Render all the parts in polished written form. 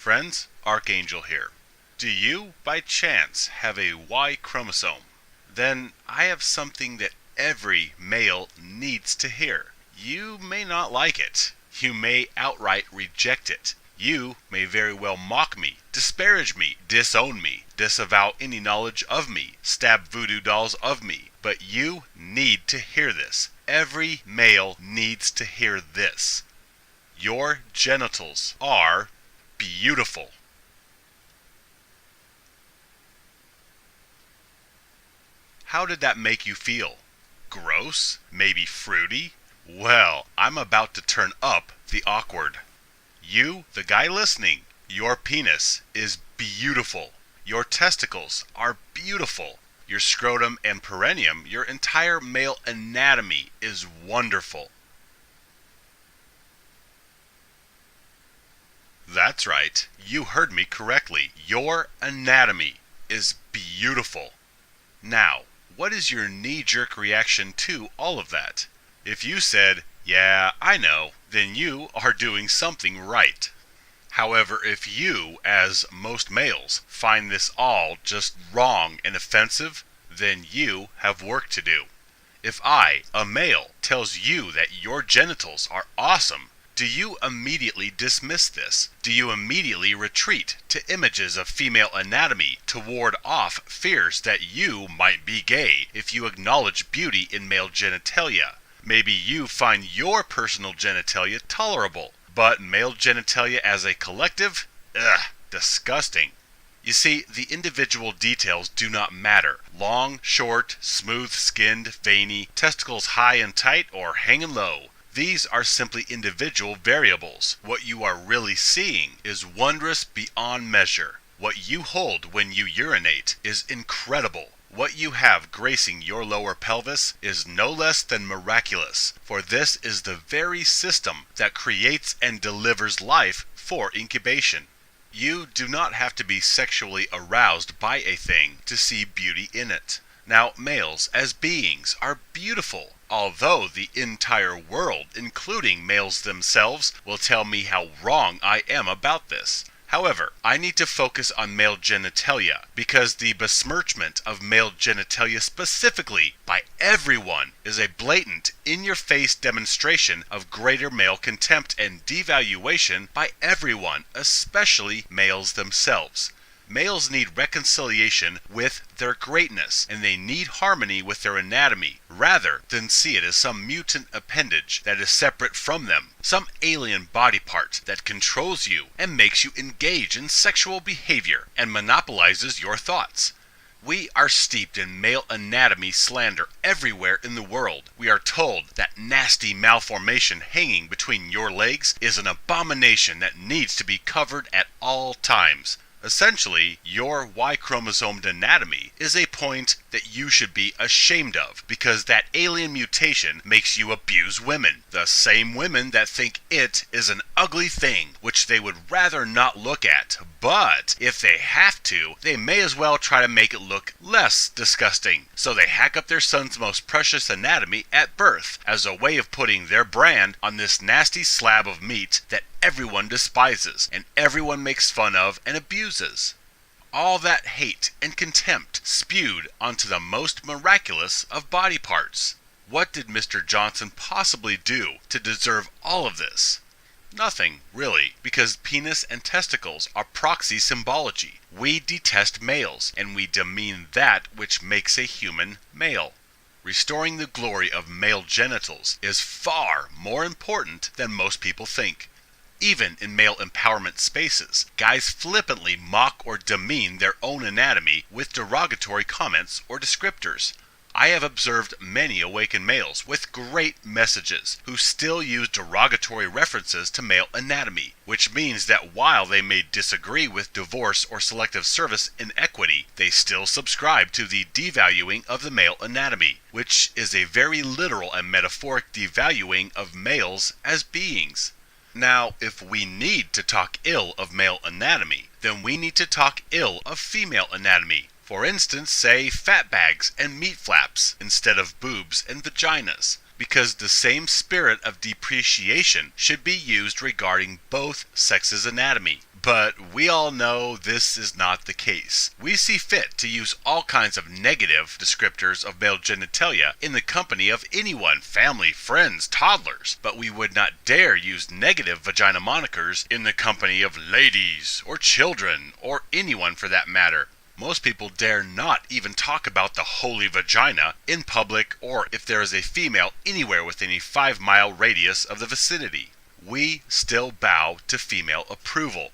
Friends, Archangel here. Do you, by chance, have a Y chromosome? Then I have something that every male needs to hear. You may not like it. You may outright reject it. You may very well mock me, disparage me, disown me, disavow any knowledge of me, stab voodoo dolls of me. But you need to hear this. Every male needs to hear this. Your genitals are beautiful. How did that make you feel? Gross? Maybe fruity? Well, I'm about to turn up the awkward. You, the guy listening, your penis is beautiful. Your testicles are beautiful. Your scrotum and perineum, your entire male anatomy is wonderful. That's right, you heard me correctly. Your anatomy is beautiful. Now, what is your knee-jerk reaction to all of that? If you said, "Yeah, I know," then you are doing something right. However, if you, as most males, find this all just wrong and offensive, then you have work to do. If I, a male, tells you that your genitals are awesome, do you immediately dismiss this? Do you immediately retreat to images of female anatomy to ward off fears that you might be gay if you acknowledge beauty in male genitalia? Maybe you find your personal genitalia tolerable, but male genitalia as a collective? Ugh, disgusting. You see, the individual details do not matter. Long, short, smooth-skinned, veiny, testicles high and tight, or hanging low. These are simply individual variables. What you are really seeing is wondrous beyond measure. What you hold when you urinate is incredible. What you have gracing your lower pelvis is no less than miraculous, for this is the very system that creates and delivers life for incubation. You do not have to be sexually aroused by a thing to see beauty in it. Now, males as beings are beautiful, although the entire world, including males themselves, will tell me how wrong I am about this. However, I need to focus on male genitalia, because the besmirchment of male genitalia specifically by everyone is a blatant, in-your-face demonstration of greater male contempt and devaluation by everyone, especially males themselves. Males need reconciliation with their greatness, and they need harmony with their anatomy, rather than see it as some mutant appendage that is separate from them, some alien body part that controls you and makes you engage in sexual behavior and monopolizes your thoughts. We are steeped in male anatomy slander everywhere in the world. We are told that nasty malformation hanging between your legs is an abomination that needs to be covered at all times. Essentially, your Y-chromosomed anatomy is a point that you should be ashamed of, because that alien mutation makes you abuse women. The same women that think it is an ugly thing, which they would rather not look at. But if they have to, they may as well try to make it look less disgusting. So they hack up their son's most precious anatomy at birth, as a way of putting their brand on this nasty slab of meat that everyone despises, and everyone makes fun of and abuses. All that hate and contempt spewed onto the most miraculous of body parts. What did Mr. Johnson possibly do to deserve all of this? Nothing, really, because penis and testicles are proxy symbology. We detest males, and we demean that which makes a human male. Restoring the glory of male genitals is far more important than most people think. Even in male empowerment spaces, guys flippantly mock or demean their own anatomy with derogatory comments or descriptors. I have observed many awakened males with great messages who still use derogatory references to male anatomy, which means that while they may disagree with divorce or selective service inequity, they still subscribe to the devaluing of the male anatomy, which is a very literal and metaphoric devaluing of males as beings. Now, if we need to talk ill of male anatomy, then we need to talk ill of female anatomy. For instance, say fat bags and meat flaps instead of boobs and vaginas, because the same spirit of depreciation should be used regarding both sexes' anatomy. But we all know this is not the case. We see fit to use all kinds of negative descriptors of male genitalia in the company of anyone, family, friends, toddlers, but we would not dare use negative vagina monikers in the company of ladies or children or anyone for that matter. Most people dare not even talk about the holy vagina in public or if there is a female anywhere within a 5-mile radius of the vicinity. We still bow to female approval.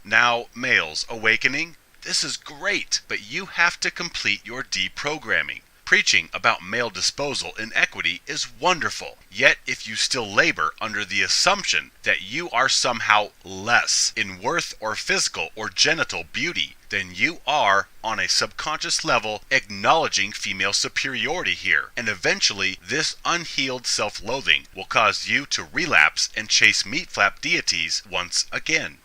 Now, males awakening, this is great, but you have to complete your deprogramming. Preaching about male disposal inequity is wonderful, yet if you still labor under the assumption that you are somehow less in worth or physical or genital beauty, then you are, on a subconscious level, acknowledging female superiority here, and eventually this unhealed self-loathing will cause you to relapse and chase meat-flap deities once again.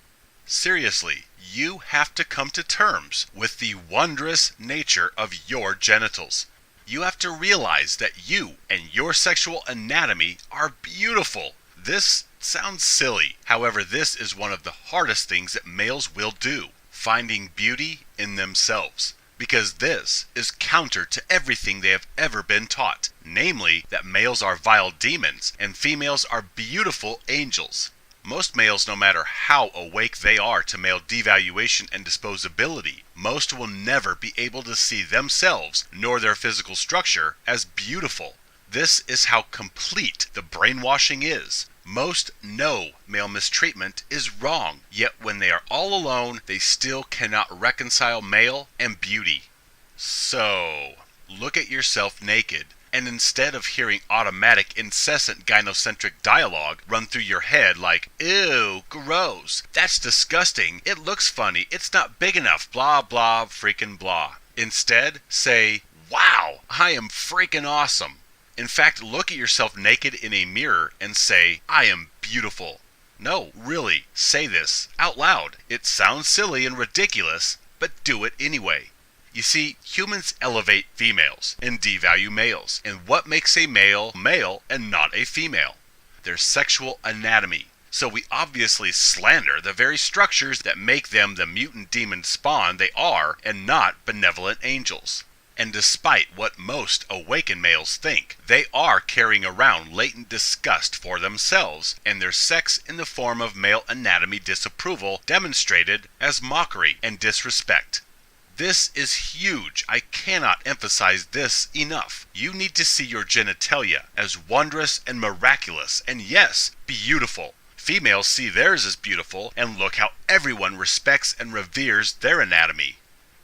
Seriously, you have to come to terms with the wondrous nature of your genitals. You have to realize that you and your sexual anatomy are beautiful. This sounds silly. However, this is one of the hardest things that males will do, finding beauty in themselves. Because this is counter to everything they have ever been taught, namely that males are vile demons and females are beautiful angels. Most males, no matter how awake they are to male devaluation and disposability, most will never be able to see themselves nor their physical structure as beautiful. This is how complete the brainwashing is. Most know male mistreatment is wrong, yet when they are all alone, they still cannot reconcile male and beauty. So, look at yourself naked. And instead of hearing automatic, incessant gynocentric dialogue run through your head like, ew, gross, that's disgusting, it looks funny, it's not big enough, blah, blah, freaking blah. Instead, say, wow, I am freaking awesome. In fact, look at yourself naked in a mirror and say, I am beautiful. No, really, say this out loud. It sounds silly and ridiculous, but do it anyway. You see, humans elevate females and devalue males. And what makes a male male and not a female? Their sexual anatomy. So we obviously slander the very structures that make them the mutant demon spawn they are and not benevolent angels. And despite what most awakened males think, they are carrying around latent disgust for themselves and their sex in the form of male anatomy disapproval demonstrated as mockery and disrespect. This is huge. I cannot emphasize this enough. You need to see your genitalia as wondrous and miraculous and yes, beautiful. Females see theirs as beautiful and look how everyone respects and reveres their anatomy.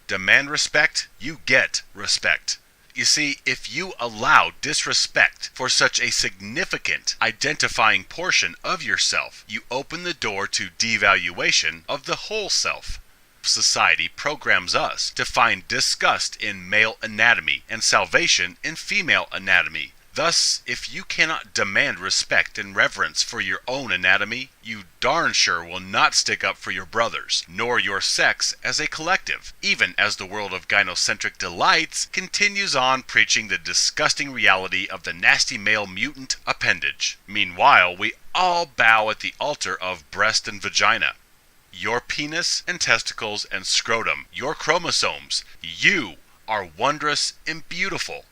Demand respect, you get respect. You see, if you allow disrespect for such a significant identifying portion of yourself, you open the door to devaluation of the whole self. Society programs us to find disgust in male anatomy and salvation in female anatomy. Thus, if you cannot demand respect and reverence for your own anatomy, you darn sure will not stick up for your brothers, nor your sex as a collective, even as the world of gynocentric delights continues on preaching the disgusting reality of the nasty male mutant appendage. Meanwhile, we all bow at the altar of breast and vagina. Your penis and testicles and scrotum, your chromosomes, you are wondrous and beautiful.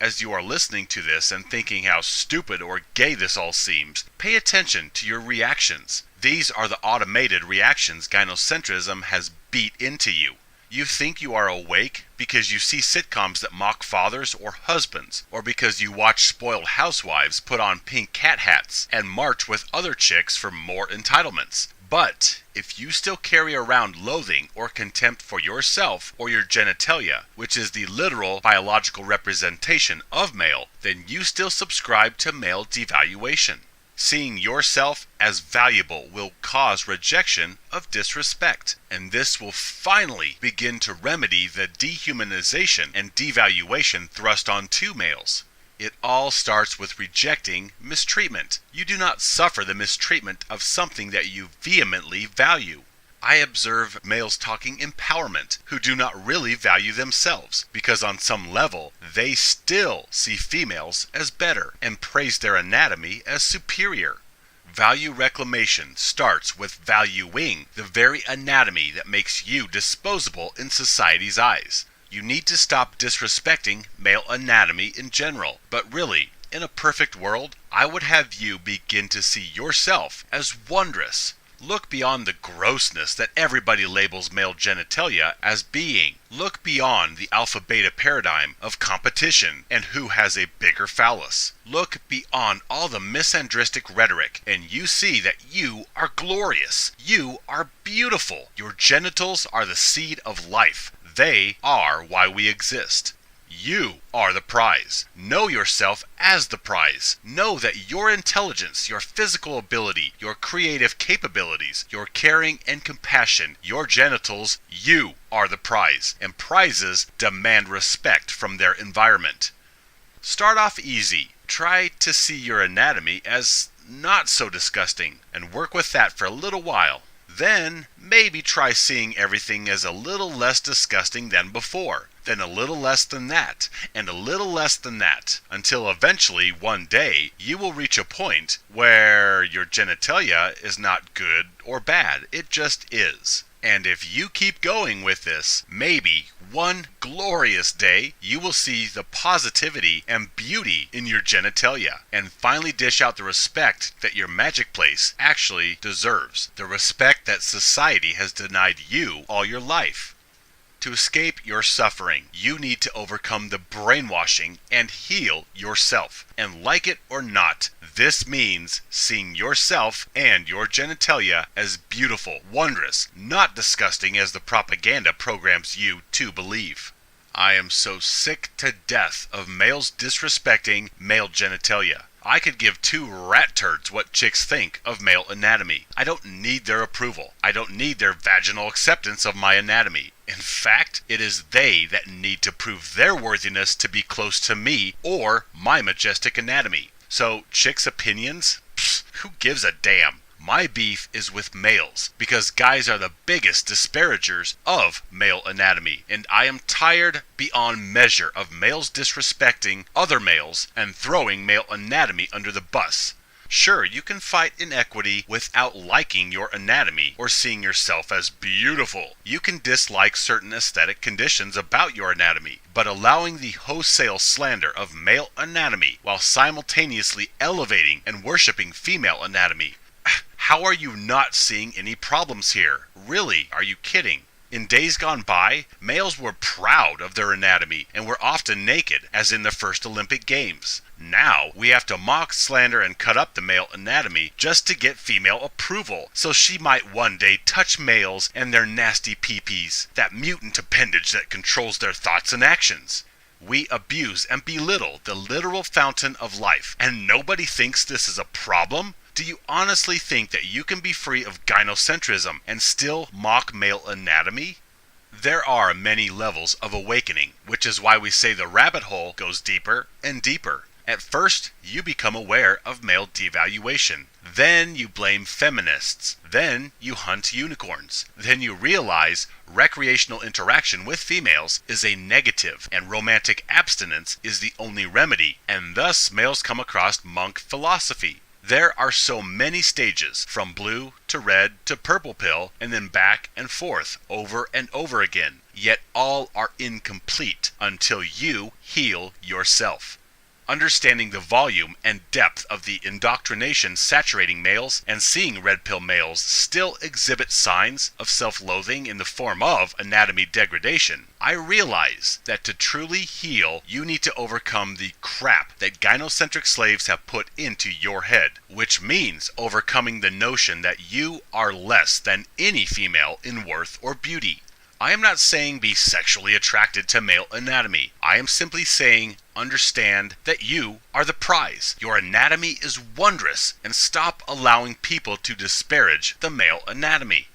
As you are listening to this and thinking how stupid or gay this all seems, pay attention to your reactions. These are the automated reactions gynocentrism has beat into you. You think you are awake because you see sitcoms that mock fathers or husbands, or because you watch spoiled housewives put on pink cat hats and march with other chicks for more entitlements. But if you still carry around loathing or contempt for yourself or your genitalia, which is the literal biological representation of male, then you still subscribe to male devaluation. Seeing yourself as valuable will cause rejection of disrespect, and this will finally begin to remedy the dehumanization and devaluation thrust onto males. It all starts with rejecting mistreatment. You do not suffer the mistreatment of something that you vehemently value. I observe males talking empowerment who do not really value themselves because on some level they still see females as better and praise their anatomy as superior. Value reclamation starts with valuing the very anatomy that makes you disposable in society's eyes. You need to stop disrespecting male anatomy in general. But really, in a perfect world, I would have you begin to see yourself as wondrous. Look beyond the grossness that everybody labels male genitalia as being. Look beyond the alpha-beta paradigm of competition and who has a bigger phallus. Look beyond all the misandristic rhetoric, and you see that you are glorious. You are beautiful. Your genitals are the seed of life. They are why we exist. You are the prize. Know yourself as the prize. Know that your intelligence, your physical ability, your creative capabilities, your caring and compassion, your genitals, you are the prize. And prizes demand respect from their environment. Start off easy. Try to see your anatomy as not so disgusting and work with that for a little while. Then maybe try seeing everything as a little less disgusting than before, then a little less than that, and a little less than that, until eventually one day you will reach a point where your genitalia is not good or bad, it just is. And if you keep going with this, maybe one glorious day you will see the positivity and beauty in your genitalia and finally dish out the respect that your magic place actually deserves, the respect that society has denied you all your life. To escape your suffering, you need to overcome the brainwashing and heal yourself. And like it or not, this means seeing yourself and your genitalia as beautiful, wondrous, not disgusting as the propaganda programs you to believe. I am so sick to death of males disrespecting male genitalia. I could give two rat turds what chicks think of male anatomy. I don't need their approval. I don't need their vaginal acceptance of my anatomy. In fact, it is they that need to prove their worthiness to be close to me or my majestic anatomy. So, chicks' opinions? Pfft, who gives a damn? My beef is with males, because guys are the biggest disparagers of male anatomy, and I am tired beyond measure of males disrespecting other males and throwing male anatomy under the bus. Sure, you can fight inequity without liking your anatomy or seeing yourself as beautiful. You can dislike certain aesthetic conditions about your anatomy, but allowing the wholesale slander of male anatomy while simultaneously elevating and worshiping female anatomy. How are you not seeing any problems here? Really, are you kidding? In days gone by, males were proud of their anatomy and were often naked, as in the first Olympic Games. Now, we have to mock, slander, and cut up the male anatomy just to get female approval, so she might one day touch males and their nasty pee-pees, that mutant appendage that controls their thoughts and actions. We abuse and belittle the literal fountain of life, and nobody thinks this is a problem? Do you honestly think that you can be free of gynocentrism and still mock male anatomy? There are many levels of awakening, which is why we say the rabbit hole goes deeper and deeper. At first, you become aware of male devaluation. Then you blame feminists. Then you hunt unicorns. Then you realize recreational interaction with females is a negative and romantic abstinence is the only remedy, and thus males come across monk philosophy. There are so many stages, from blue to red to purple pill, and then back and forth over and over again. Yet all are incomplete until you heal yourself. Understanding the volume and depth of the indoctrination saturating males and seeing red pill males still exhibit signs of self-loathing in the form of anatomy degradation, I realize that to truly heal, you need to overcome the crap that gynocentric slaves have put into your head, which means overcoming the notion that you are less than any female in worth or beauty. I am not saying be sexually attracted to male anatomy. I am simply saying understand that you are the prize. Your anatomy is wondrous, and stop allowing people to disparage the male anatomy.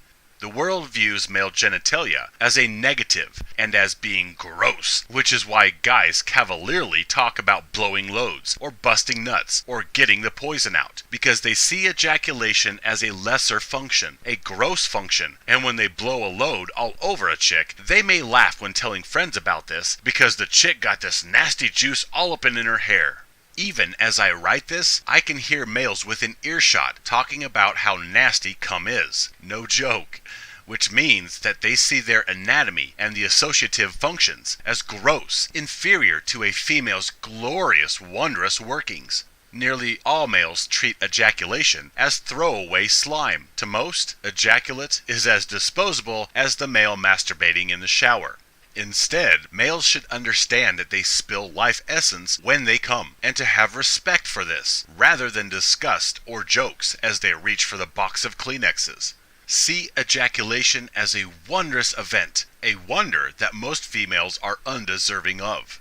The world views male genitalia as a negative and as being gross, which is why guys cavalierly talk about blowing loads or busting nuts or getting the poison out, because they see ejaculation as a lesser function, a gross function, and when they blow a load all over a chick, they may laugh when telling friends about this because the chick got this nasty juice all up in her hair. Even as I write this, I can hear males within earshot talking about how nasty cum is. No joke. Which means that they see their anatomy and the associative functions as gross, inferior to a female's glorious, wondrous workings. Nearly all males treat ejaculation as throwaway slime. To most, ejaculate is as disposable as the male masturbating in the shower. Instead, males should understand that they spill life essence when they come, and to have respect for this, rather than disgust or jokes as they reach for the box of Kleenexes. See ejaculation as a wondrous event, a wonder that most females are undeserving of.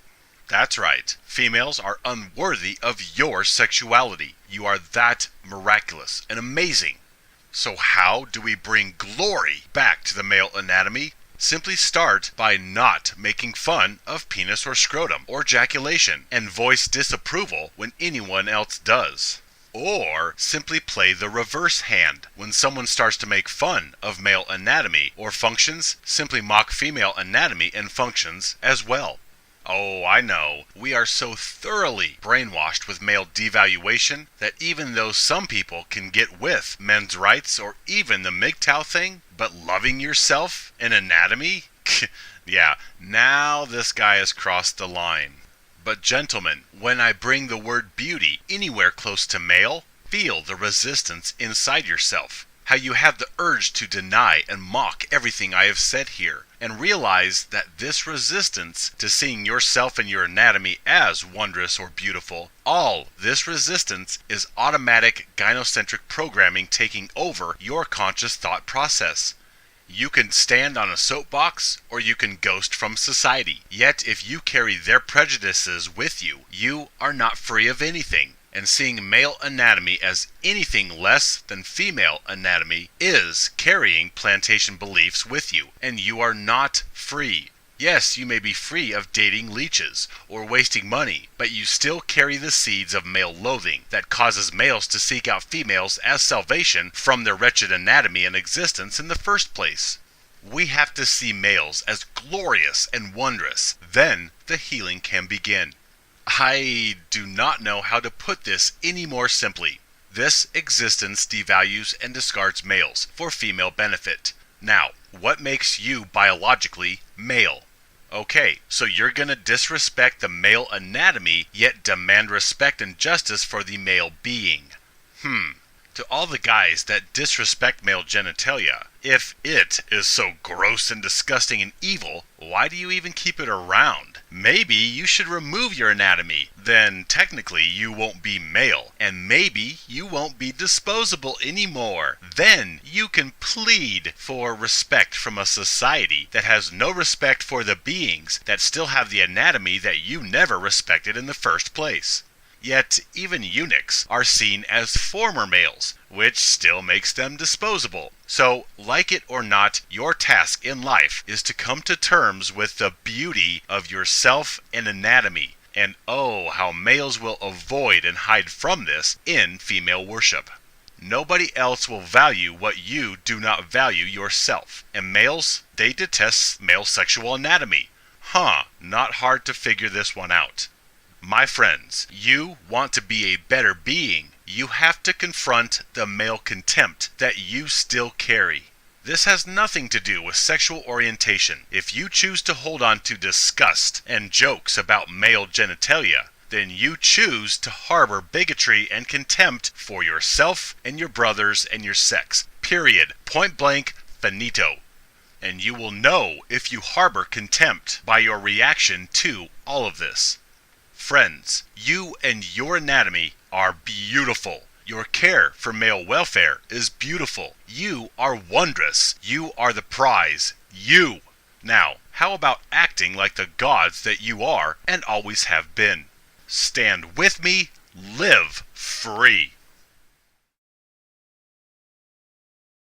That's right, females are unworthy of your sexuality. You are that miraculous and amazing. So how do we bring glory back to the male anatomy? Simply start by not making fun of penis or scrotum or ejaculation and voice disapproval when anyone else does. Or simply play the reverse hand. When someone starts to make fun of male anatomy or functions, simply mock female anatomy and functions as well. Oh, I know. We are so thoroughly brainwashed with male devaluation that even though some people can get with men's rights or even the MGTOW thing, but loving yourself and anatomy? Yeah, now this guy has crossed the line. But gentlemen, when I bring the word beauty anywhere close to male, feel the resistance inside yourself. How you have the urge to deny and mock everything I have said here, and realize that this resistance to seeing yourself and your anatomy as wondrous or beautiful, all this resistance is automatic gynocentric programming taking over your conscious thought process. You can stand on a soapbox, or you can ghost from society. Yet if you carry their prejudices with you, you are not free of anything. And seeing male anatomy as anything less than female anatomy is carrying plantation beliefs with you, and you are not free. Yes, you may be free of dating leeches or wasting money, but you still carry the seeds of male loathing that causes males to seek out females as salvation from their wretched anatomy and existence in the first place. We have to see males as glorious and wondrous. Then the healing can begin. I do not know how to put this any more simply. This existence devalues and discards males for female benefit. Now, what makes you biologically male? Okay, so you're gonna disrespect the male anatomy, yet demand respect and justice for the male being. To all the guys that disrespect male genitalia, if it is so gross and disgusting and evil, why do you even keep it around? Maybe you should remove your anatomy. Then technically you won't be male, and maybe you won't be disposable anymore. Then you can plead for respect from a society that has no respect for the beings that still have the anatomy that you never respected in the first place. Yet even eunuchs are seen as former males, which still makes them disposable. So, like it or not, your task in life is to come to terms with the beauty of yourself and anatomy. And oh, how males will avoid and hide from this in female worship. Nobody else will value what you do not value yourself. And males, they detest male sexual anatomy. Not hard to figure this one out. My friends, you want to be a better being, you have to confront the male contempt that you still carry. This has nothing to do with sexual orientation. If you choose to hold on to disgust and jokes about male genitalia, then you choose to harbor bigotry and contempt for yourself and your brothers and your sex. Period. Point blank, finito. And you will know if you harbor contempt by your reaction to all of this. Friends, you and your anatomy are beautiful. Your care for male welfare is beautiful. You are wondrous. You are the prize. You. Now, how about acting like the gods that you are and always have been? Stand with me, live free.